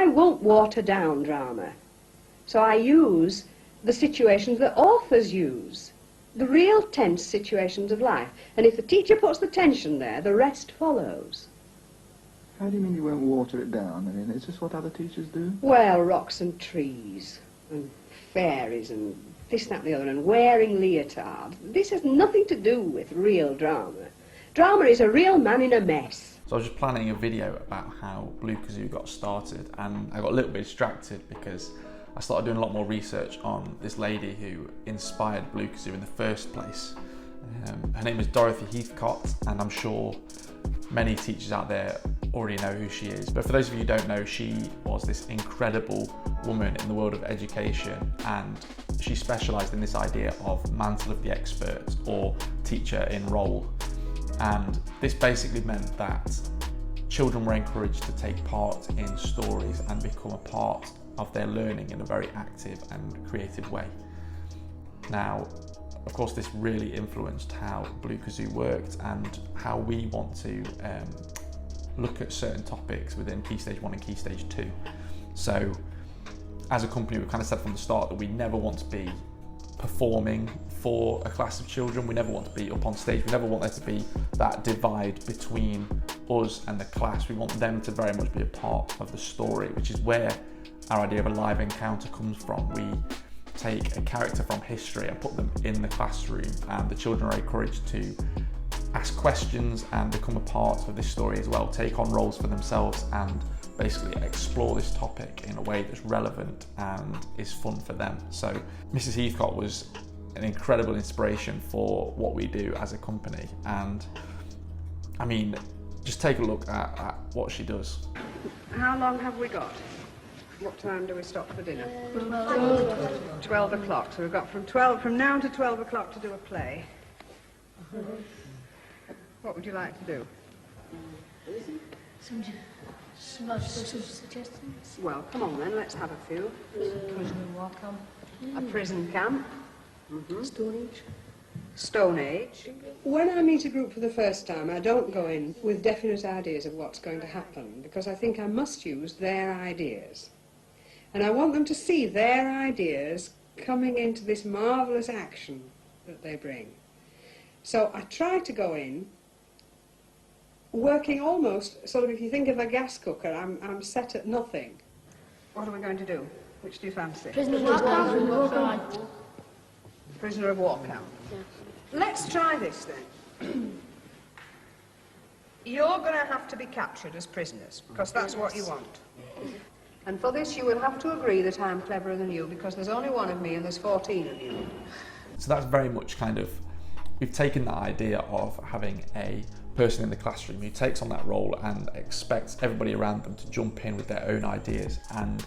I won't water down drama. So I use the situations that authors use, the real tense situations of life. And if the teacher puts the tension there, the rest follows. How do you mean you won't water it down? I mean, is this what other teachers do? Well, rocks and trees, and fairies, and this, that, and the other, and wearing leotards. This has nothing to do with real drama. Drama is a real man in a mess. So I was just planning a video about how Blue Kazoo got started, and I got a little bit distracted because I started doing a lot more research on this lady who inspired Blue Kazoo in the first place. Her name is Dorothy Heathcote, and I'm sure many teachers out there already know who she is. But for those of you who don't know, she was this incredible woman in the world of education, and she specialised in this idea of mantle of the expert, or teacher in role. And this basically meant that children were encouraged to take part in stories and become a part of their learning in a very active and creative way. Now, of course, this really influenced how Blue Kazoo worked and how we want to look at certain topics within Key Stage 1 and Key Stage 2. So, as a company, we've kind of said from the start that we never want to be performing for a class of children. We never want to be up on stage. We never want there to be that divide between us and the class. We want them to very much be a part of the story, which is where our idea of a live encounter comes from. We take a character from history and put them in the classroom, and the children are encouraged to ask questions and become a part of this story as well, take on roles for themselves and basically explore this topic in a way that's relevant and is fun for them. So Mrs. Heathcote was an incredible inspiration for what we do as a company, and I mean, just take a look at what she does. How long have we got? What time do we stop for dinner? 12 o'clock. So we've got from now to 12 o'clock to do a play. What would you like to do? Some suggestions. Well, come on then, let's have a few. Prisoner war camp. A prison camp. Stone Age. Stone Age. When I meet a group for the first time, I don't go in with definite ideas of what's going to happen, because I think I must use their ideas. And I want them to see their ideas coming into this marvellous action that they bring. So I try to go in working almost, sort of, if you think of a gas cooker, I'm set at nothing. What are we going to do? Which do you fancy? Prisoner of war camp. Prisoner of war camp. Yeah. Let's try this then. You're going to have to be captured as prisoners, because that's what you want. And for this you will have to agree that I'm cleverer than you, because there's only one of me and there's 14 of you. So that's very much kind of, we've taken that idea of having a person in the classroom who takes on that role and expects everybody around them to jump in with their own ideas, and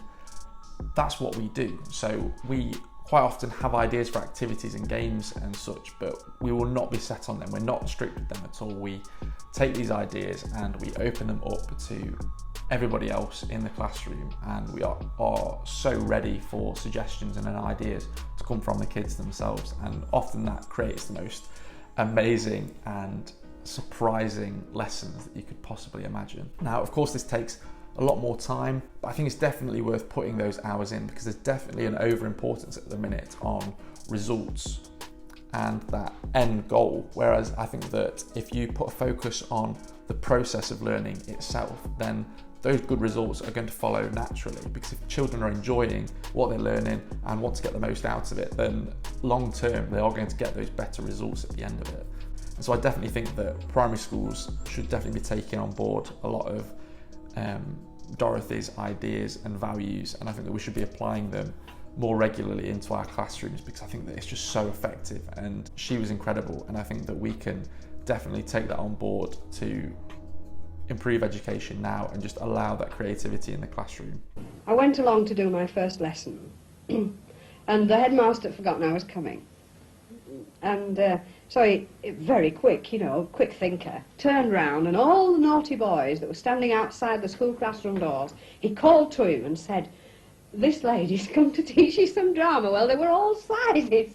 that's what we do. So we quite often have ideas for activities and games and such, but we will not be set on them. We're not strict with them at all. We take these ideas and we open them up to everybody else in the classroom, and we are so ready for suggestions and ideas to come from the kids themselves, and often that creates the most amazing and surprising lessons that you could possibly imagine. Now, of course, this takes a lot more time, but I think it's definitely worth putting those hours in, because there's definitely an overimportance at the minute on results and that end goal, whereas I think that if you put a focus on the process of learning itself, then those good results are going to follow naturally, because if children are enjoying what they're learning and want to get the most out of it, then long term they are going to get those better results at the end of it. And so I definitely think that primary schools should definitely be taking on board a lot of Dorothy's ideas and values, and I think that we should be applying them more regularly into our classrooms, because I think that it's just so effective, and she was incredible, and I think that we can definitely take that on board to improve education now and just allow that creativity in the classroom. I went along to do my first lesson and the headmaster had forgotten I was coming, and so he, very quick, you know, quick thinker, turned round, and all the naughty boys that were standing outside the school classroom doors, he called to him and said, "This lady's come to teach you some drama." Well, they were all sizes.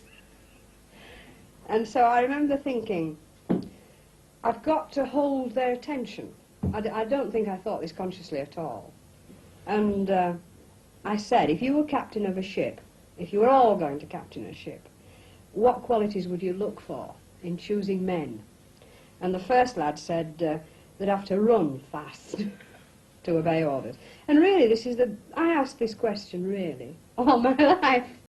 And so I remember thinking, I've got to hold their attention. I don't think I thought this consciously at all. And I said, if you were captain of a ship, if you were all going to captain a ship, what qualities would you look for in choosing men? And the first lad said they'd have to run fast to obey orders. And really, I asked this question really all my life.